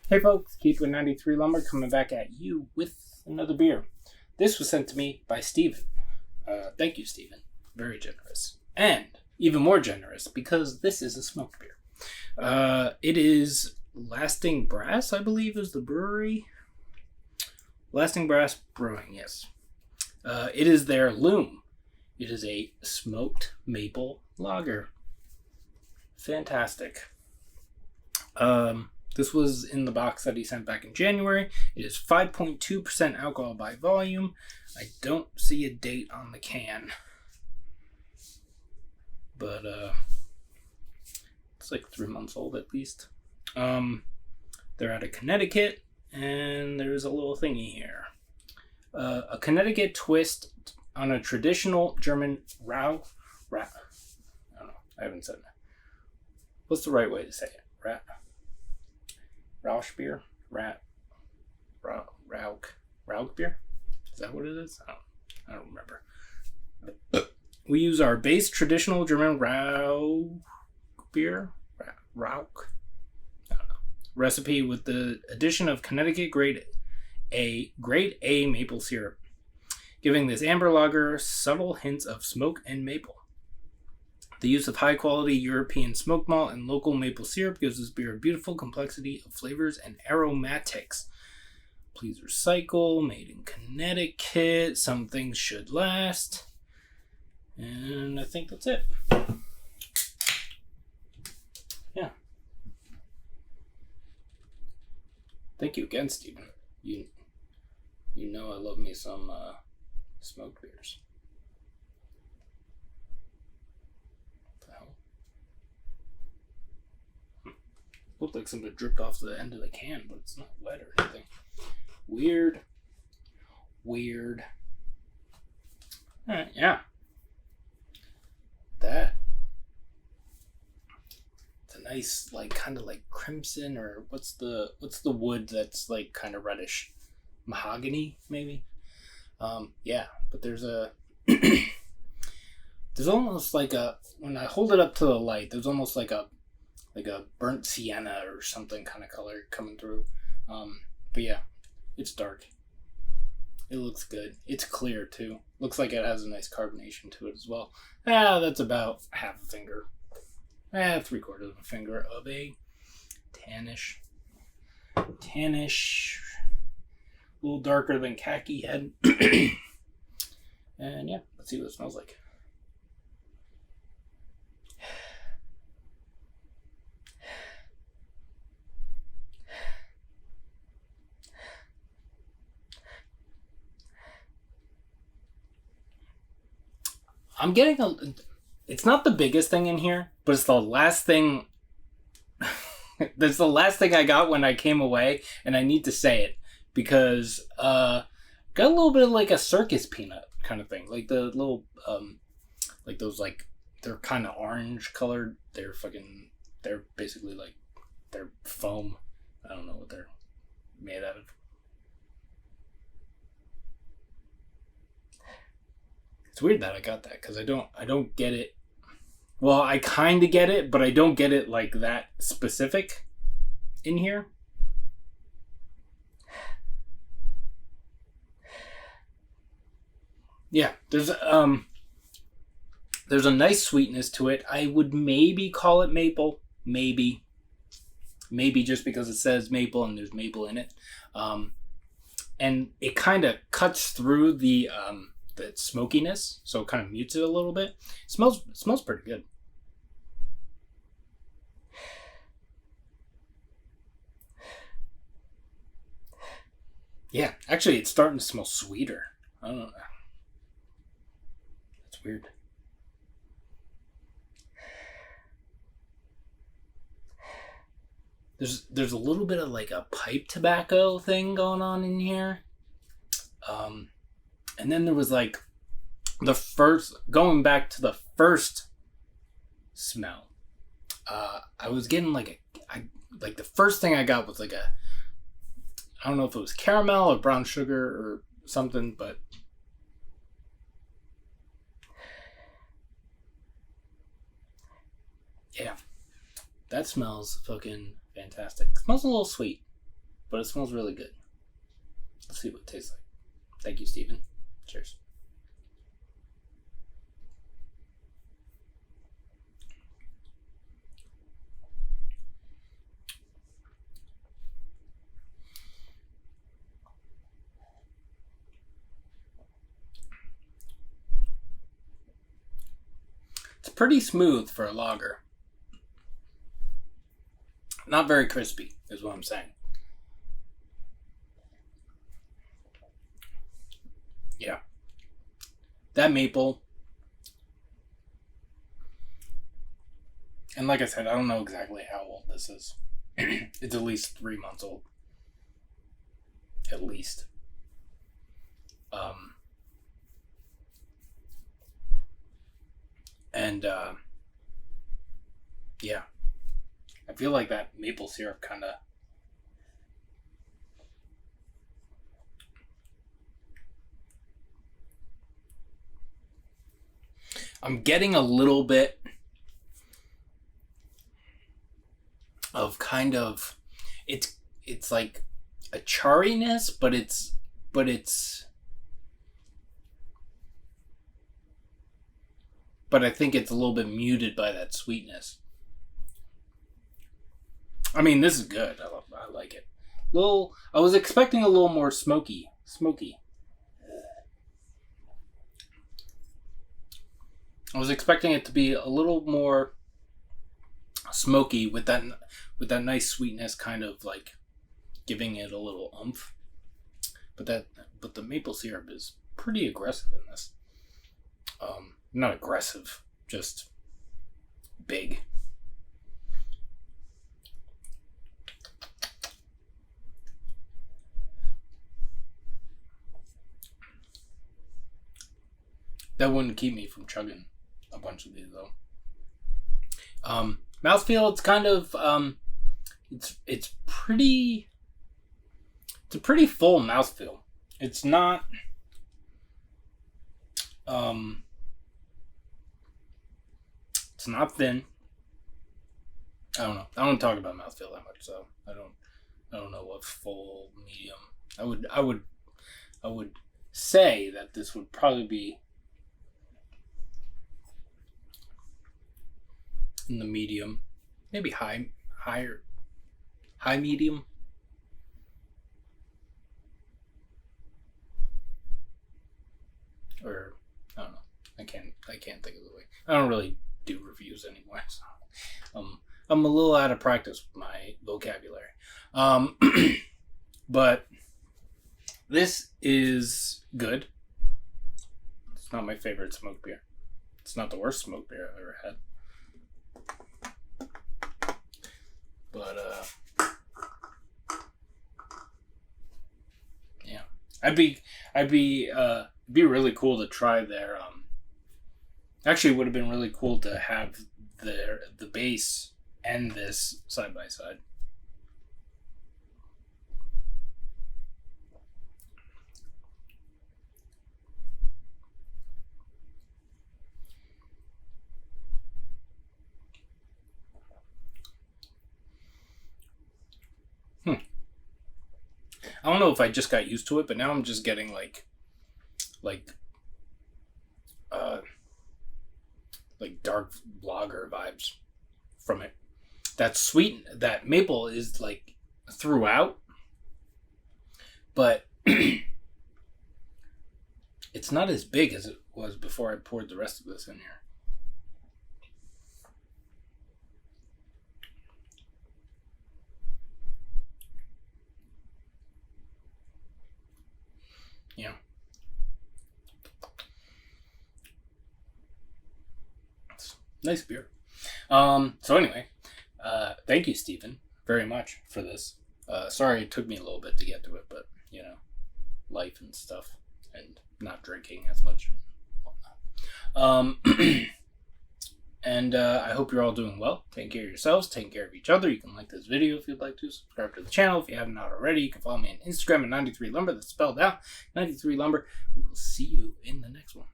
Hey folks, Keith with 93 Lumber coming back at you with another beer. This was sent to me by Steven. Thank you, Steven. Very generous. And even more generous because this is a smoked beer. It is Lasting Brass, I believe, is the brewery. Lasting Brass Brewing, yes. It is their Lume. It is a smoked maple lager. Fantastic. This was in the box that he sent back in January. It is 5.2% alcohol by volume. I don't see a date on the can. But, it's like 3 months old at least. They're out of Connecticut, and there's a little thingy here. A Connecticut twist on a traditional German I don't know. I haven't said that. What's the right way to say it? Rauchbier? Rauchbier? Is that what it is? I don't remember. We use our base traditional German Rauchbier? Rauch? I don't know. Recipe with the addition of Connecticut grade A maple syrup, giving this amber lager subtle hints of smoke and maple. The use of high-quality European smoked malt and local maple syrup gives this beer a beautiful complexity of flavors and aromatics. Please recycle, made in Connecticut, some things should last. And I think that's it. Yeah. Thank you again, Stephen. You know I love me some smoked beers. Looked like something dripped off the end of the can, but it's not wet or anything. Weird. Alright, yeah. It's a nice, like, kind of like crimson, or what's the wood that's like kind of reddish? Mahogany, maybe? Yeah, but there's almost like when I hold it up to the light, there's almost like a burnt sienna or something kind of color coming through. But yeah, it's dark. It looks good. It's clear too. Looks like it has a nice carbonation to it as well. That's about half a finger. 3/4 of a finger of a tannish. A little darker than khaki head. And yeah, let's see what it smells like. I'm getting it's not the biggest thing in here, but it's the last thing. That's the last thing I got when I came away, and I need to say it because got a little bit of like a circus peanut kind of thing, like the little like those, like, they're kind of orange colored. They're basically like they're foam. I don't know what they're made out of. It's weird that I got that because I don't get it. Well, I kind of get it, but I don't get it like that specific in here. Yeah, there's a nice sweetness to it. I would maybe call it maple, maybe just because it says maple and there's maple in it. And it kind of cuts through the smokiness, so it kind of mutes it a little bit. It smells pretty good. Yeah, actually, it's starting to smell sweeter. I don't know. That's weird. There's a little bit of like a pipe tobacco thing going on in here. And then there was like going back to the first smell. I was getting like the first thing I got was like I don't know if it was caramel or brown sugar or something, but yeah, that smells fucking fantastic. It smells a little sweet. but it smells really good. Let's see what it tastes like. Thank you, Steven. Cheers. It's pretty smooth for a lager. Not very crispy, is what I'm saying. Yeah. That maple. And like I said, I don't know exactly how old this is. It's at least 3 months old. At least. Yeah. I feel like that maple syrup kind of... I'm getting a little bit of kind of... It's like a charriness, but I think it's a little bit muted by that sweetness. I mean, this is good. I like it. I was expecting a little more smoky. I was expecting it to be a little more smoky with that nice sweetness, kind of like giving it a little oomph. But the maple syrup is pretty aggressive in this. Not aggressive, just big. That wouldn't keep me from chugging a bunch of these though. Mouthfeel, it's kind of it's a pretty full mouthfeel. It's not it's not thin. I don't know. I don't talk about mouthfeel that much, so I don't know what full, medium. I would say that this would probably be in the medium, maybe high medium. Or I don't know. I can't think of the way. I don't really do reviews anymore, so I'm a little out of practice with my vocabulary. But this is good. It's not my favorite smoked beer. It's not the worst smoked beer I've ever had. But yeah, it'd be really cool to try their actually it would have been really cool to have the base and this side by side. I don't know if I just got used to it, but now I'm just getting like dark lager vibes from it. That maple is like throughout, but it's not as big as it was before I poured the rest of this in here. Yeah. Nice beer. So anyway, thank you, Stephen, very much for this. Sorry it took me a little bit to get to it, but, you know, life and stuff, and not drinking as much and whatnot. And I hope you're all doing well. Take care of yourselves. Take care of each other. You can like this video if you'd like to. Subscribe to the channel if you haven't already. You can follow me on Instagram at 93lumber. That's spelled out 93lumber. We will see you in the next one.